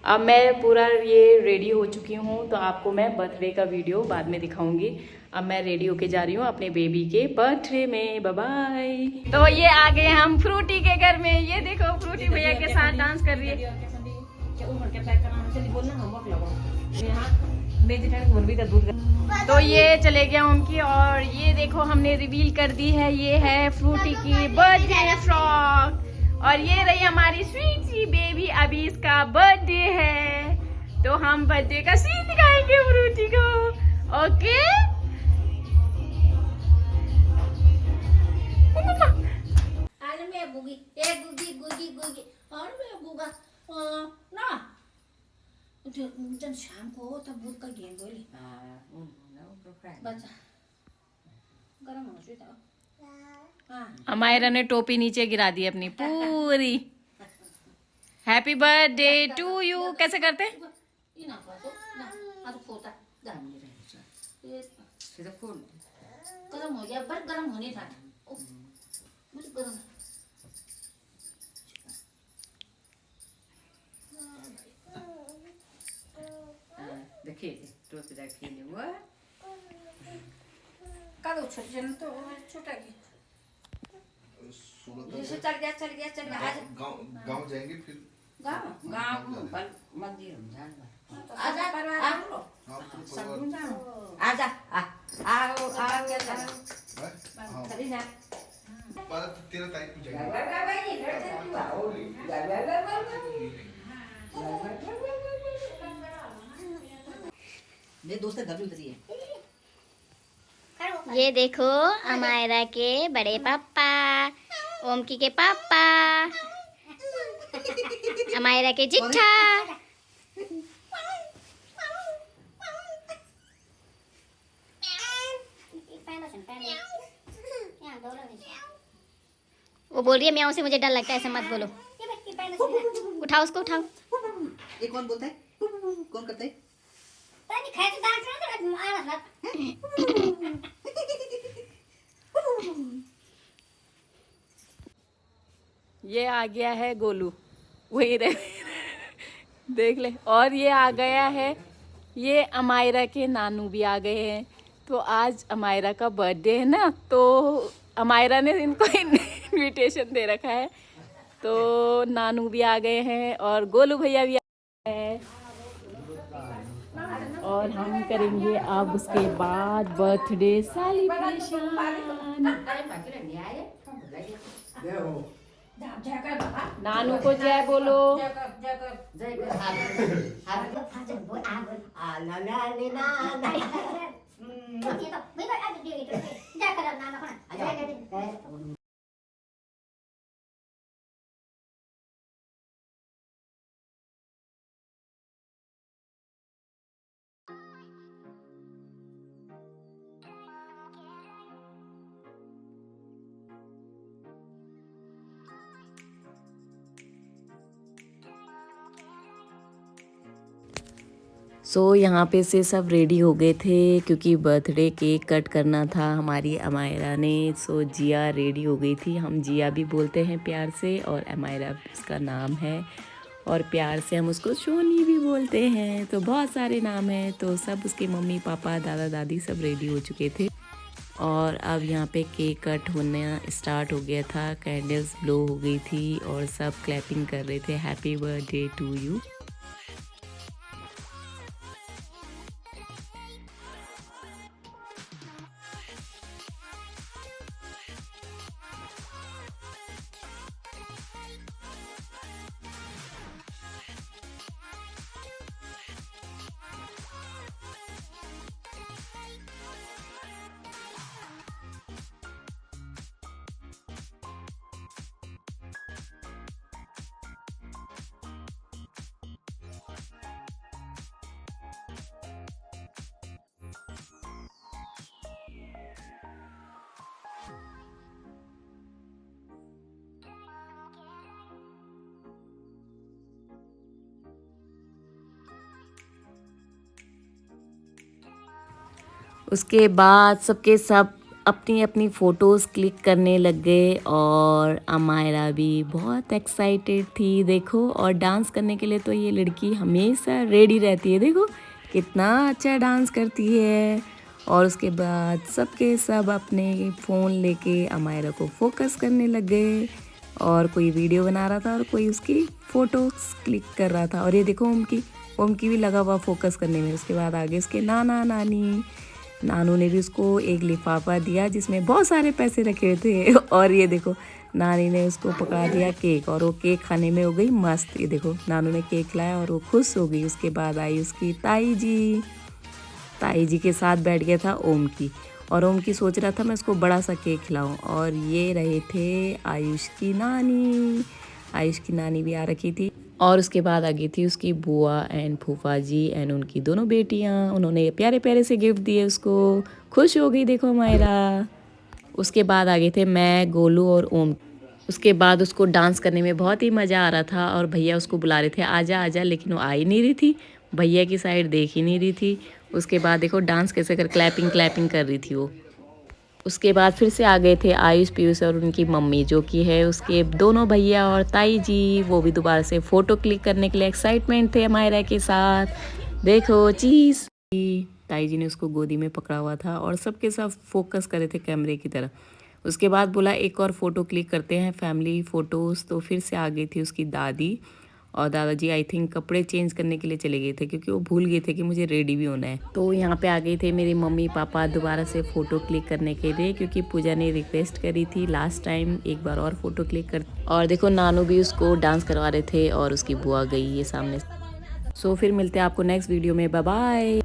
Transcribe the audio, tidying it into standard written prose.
अब मैं पूरा ये रेडी हो चुकी हूँ, तो आपको मैं बर्थडे का वीडियो बाद में दिखाऊंगी। अब मैं रेडी होके जा रही हूँ अपने बेबी के बर्थडे में। Bye bye. तो ये आ गए हम फ्रूटी के घर में। ये देखो फ्रूटी भैया के साथ डांस कर रही है। तो ये चले गया उनकी, और ये देखो हमने रिवील कर दी है, ये है फ्रूटी की बर्थडे फ्रॉक। और ये रही हमारी स्वीट सी बेबी, अभी इसका बर्थडे है, तो हम बर्थडे का सीन दिखाएंगे फ्रूटी को। ओके शाम को तब भूत का गेंद बोली बच्चा गरम हो चुका। अमायरा ने टोपी नीचे गिरा दी अपनी पूरी। Happy birthday to you. कैसे करते? गरम हो गया, बस गरम होने था। गरम देखिए टोपी रखी हुआ का दो छोटे जन तो छोटा की जैसे चल गया आज गांव जाएंगे फिर गाँव मंदिर में जाना। आजा आजा आओ आओ खड़ी ना पर 13 तारीख को जाएंगे। मेरे दोस्त घर में उतरी है। ये देखो अमायरा के बड़े पापा, ओमकी के पापा, अमायरा के जिठा। वो बोल रही है म्याऊं से मुझे डर लगता है, ऐसे मत बोलो। उठाओ उसको, उठाओ। ये कौन बोलता है? कौन करता है? ये आ गया है गोलू, वही देख ले। और ये आ गया है, ये अमायरा के नानू भी आ गए हैं। तो आज अमायरा का बर्थडे है ना, तो अमायरा ने इनको इनविटेशन दे रखा है। तो नानू भी आ गए हैं और गोलू भैया भी आ गए हैं, और हम करेंगे अब उसके बाद बर्थडे सेलिब्रेशन। नानू को जय बोलो। यहाँ पे से सब रेडी हो गए थे, क्योंकि बर्थडे केक कट करना था हमारी अमायरा ने। जिया रेडी हो गई थी। हम जिया भी बोलते हैं प्यार से, और अमायरा उसका नाम है, और प्यार से हम उसको सोनी भी बोलते हैं। तो बहुत सारे नाम हैं। तो सब उसके मम्मी पापा दादा दादी सब रेडी हो चुके थे, और अब यहाँ पे केक कट होना स्टार्ट हो गया था। कैंडल्स ब्लो हो गई थी और सब क्लैपिंग कर रहे थे, हैप्पी बर्थडे टू यू। उसके बाद सबके सब अपनी अपनी फ़ोटोज़ क्लिक करने लग गए और अमायरा भी बहुत एक्साइटेड थी देखो। और डांस करने के लिए तो ये लड़की हमेशा रेडी रहती है, देखो कितना अच्छा डांस करती है। और उसके बाद सबके सब अपने फ़ोन लेके अमायरा को फोकस करने लग गए और कोई वीडियो बना रहा था और कोई उसकी फ़ोटोज़ क्लिक कर रहा था। और ये देखो ओम की भी लगा हुआ फोकस करने में। उसके बाद आगे उसके नाना नानी, नानू ने भी उसको एक लिफाफा दिया जिसमें बहुत सारे पैसे रखे थे। और ये देखो नानी ने उसको पकड़ा दिया केक और वो केक खाने में हो गई मस्त। ये देखो नानू ने केक खिलाया और वो खुश हो गई। उसके बाद आई उसकी ताई जी के साथ बैठ गया था ओम की, और ओम की सोच रहा था मैं उसको बड़ा सा केक खिलाऊं। और ये रहे थे आयुष की नानी भी आ रखी थी। और उसके बाद आ गई थी उसकी बुआ एंड फूफा जी एंड उनकी दोनों बेटियां। उन्होंने प्यारे प्यारे से गिफ्ट दिए उसको, खुश हो गई देखो मायरा। उसके बाद आ गए थे मैं, गोलू और ओम। उसके बाद उसको डांस करने में बहुत ही मज़ा आ रहा था और भैया उसको बुला रहे थे आजा आजा, लेकिन वो आ ही नहीं रही थी, भैया की साइड देख ही नहीं रही थी। उसके बाद देखो डांस कैसे कर क्लैपिंग कर रही थी वो। उसके बाद फिर से आ गए थे आयुष पीयूष और उनकी मम्मी, जो कि है उसके दोनों भैया और ताई जी। वो भी दोबारा से फ़ोटो क्लिक करने के लिए एक्साइटमेंट थे अमायरा के साथ। देखो चीज़ ताई जी ने उसको गोदी में पकड़ा हुआ था और सबके सब फोकस कर रहे थे कैमरे की तरफ। उसके बाद बोला एक और फ़ोटो क्लिक करते हैं फैमिली फ़ोटोज़। तो फिर से आ गई थी उसकी दादी और दादाजी आई थिंक कपड़े चेंज करने के लिए चले गए थे क्योंकि वो भूल गए थे कि मुझे रेडी भी होना है। तो यहाँ पे आ गए थे मेरे मम्मी पापा दोबारा से फ़ोटो क्लिक करने के लिए, क्योंकि पूजा ने रिक्वेस्ट करी थी लास्ट टाइम एक बार और फ़ोटो क्लिक कर। और देखो नानू भी उसको डांस करवा रहे थे और उसकी बुआ गई ये सामने। सो फिर मिलते हैं आपको नेक्स्ट वीडियो में, बाय बाय।